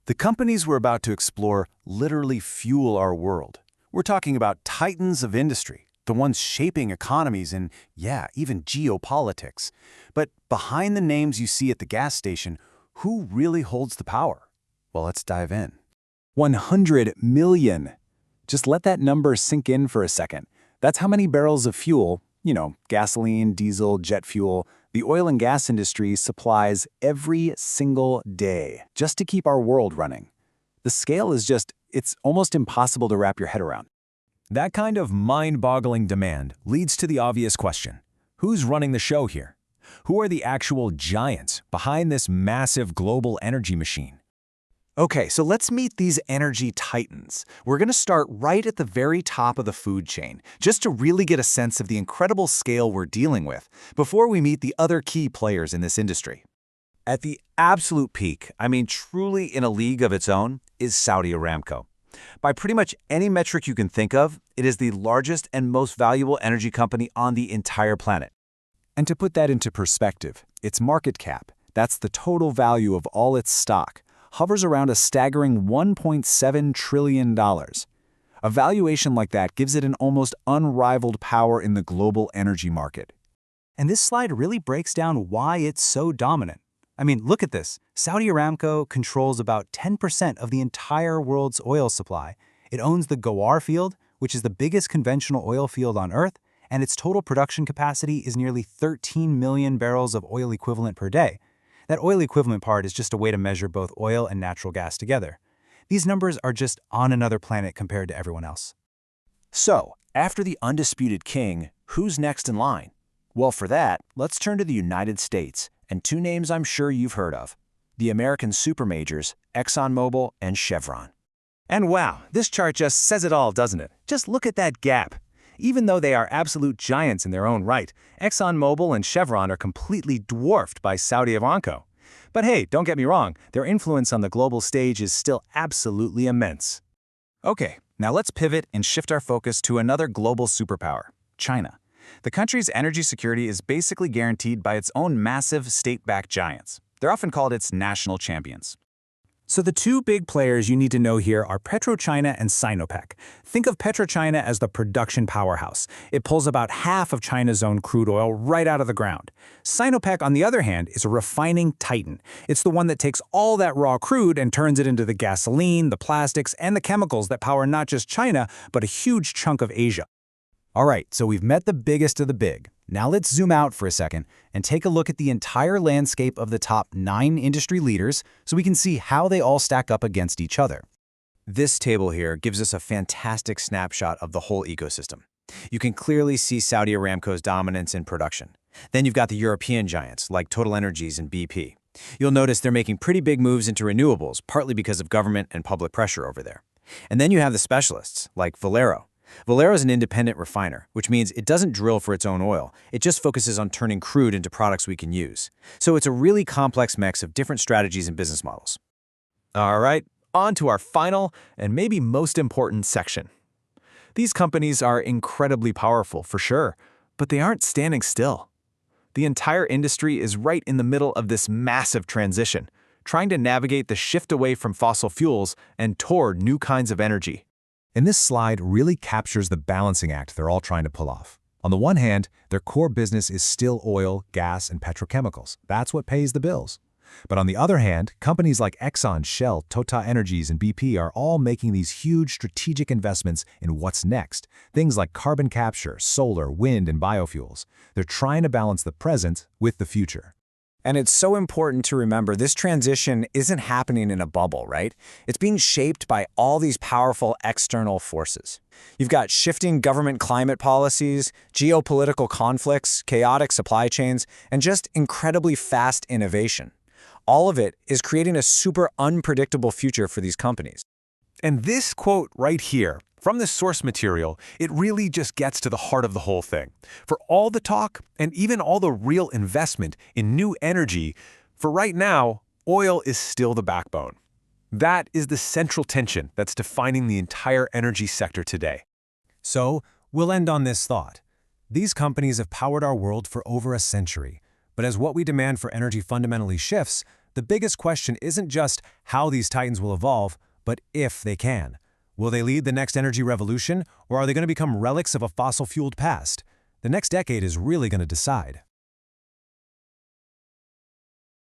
The companies we're about to explore literally fuel our world. We're talking about titans of industry, the ones shaping economies and, yeah, even geopolitics. But behind the names you see at the gas station, who really holds the power? Well, let's dive in. 100 million. Just let that number sink in for a second. That's how many barrels of fuel, gasoline, diesel, jet fuel, the oil and gas industry supplies every single day just to keep our world running. The scale is it's almost impossible to wrap your head around. That kind of mind-boggling demand leads to the obvious question. Who's running the show here? Who are the actual giants behind this massive global energy machine? Okay, so let's meet these energy titans. We're going to start right at the very top of the food chain, just to really get a sense of the incredible scale we're dealing with, before we meet the other key players in this industry. At the absolute peak, truly in a league of its own, is Saudi Aramco. By pretty much any metric you can think of, it is the largest and most valuable energy company on the entire planet. And to put that into perspective, its market cap, that's the total value of all its stock, hovers around a staggering $1.7 trillion. A valuation like that gives it an almost unrivaled power in the global energy market. And this slide really breaks down why it's so dominant. Look at this. Saudi Aramco controls about 10% of the entire world's oil supply. It owns the Ghawar field, which is the biggest conventional oil field on Earth, and its total production capacity is nearly 13 million barrels of oil equivalent per day. That oil equivalent part is just a way to measure both oil and natural gas together. These numbers are just on another planet compared to everyone else. So, after the undisputed king, who's next in line? Well, for that, let's turn to the United States, and two names I'm sure you've heard of. The American supermajors, ExxonMobil and Chevron. And wow, this chart just says it all, doesn't it? Just look at that gap. Even though they are absolute giants in their own right, ExxonMobil and Chevron are completely dwarfed by Saudi Aramco. But hey, don't get me wrong, their influence on the global stage is still absolutely immense. Okay, now let's pivot and shift our focus to another global superpower, China. The country's energy security is basically guaranteed by its own massive state-backed giants. They're often called its national champions. So the two big players you need to know here are PetroChina and Sinopec. Think of PetroChina as the production powerhouse. It pulls about half of China's own crude oil right out of the ground. Sinopec, on the other hand, is a refining titan. It's the one that takes all that raw crude and turns it into the gasoline, the plastics, and the chemicals that power not just China, but a huge chunk of Asia. All right, so we've met the biggest of the big. Now let's zoom out for a second and take a look at the entire landscape of the top 9 industry leaders so we can see how they all stack up against each other. This table here gives us a fantastic snapshot of the whole ecosystem. You can clearly see Saudi Aramco's dominance in production. Then you've got the European giants like TotalEnergies and BP. You'll notice they're making pretty big moves into renewables, partly because of government and public pressure over there. And then you have the specialists like Valero. Valero is an independent refiner, which means it doesn't drill for its own oil. It just focuses on turning crude into products we can use. So it's a really complex mix of different strategies and business models. All right, on to our final and maybe most important section. These companies are incredibly powerful, for sure, but they aren't standing still. The entire industry is right in the middle of this massive transition, trying to navigate the shift away from fossil fuels and toward new kinds of energy. And this slide really captures the balancing act they're all trying to pull off. On the one hand, their core business is still oil, gas, and petrochemicals. That's what pays the bills. But on the other hand, companies like Exxon, Shell, TotalEnergies, and BP are all making these huge strategic investments in what's next. Things like carbon capture, solar, wind, and biofuels. They're trying to balance the present with the future. And it's so important to remember this transition isn't happening in a bubble, right? It's being shaped by all these powerful external forces. You've got shifting government climate policies, geopolitical conflicts, chaotic supply chains, and just incredibly fast innovation. All of it is creating a super unpredictable future for these companies. And this quote right here, from the source material, it really just gets to the heart of the whole thing. For all the talk and even all the real investment in new energy, for right now, oil is still the backbone. That is the central tension that's defining the entire energy sector today. So, we'll end on this thought. These companies have powered our world for over a century, but as what we demand for energy fundamentally shifts, The biggest question isn't just how these titans will evolve, but if they can. Will they lead the next energy revolution, or are they going to become relics of a fossil-fueled past? The next decade is really going to decide.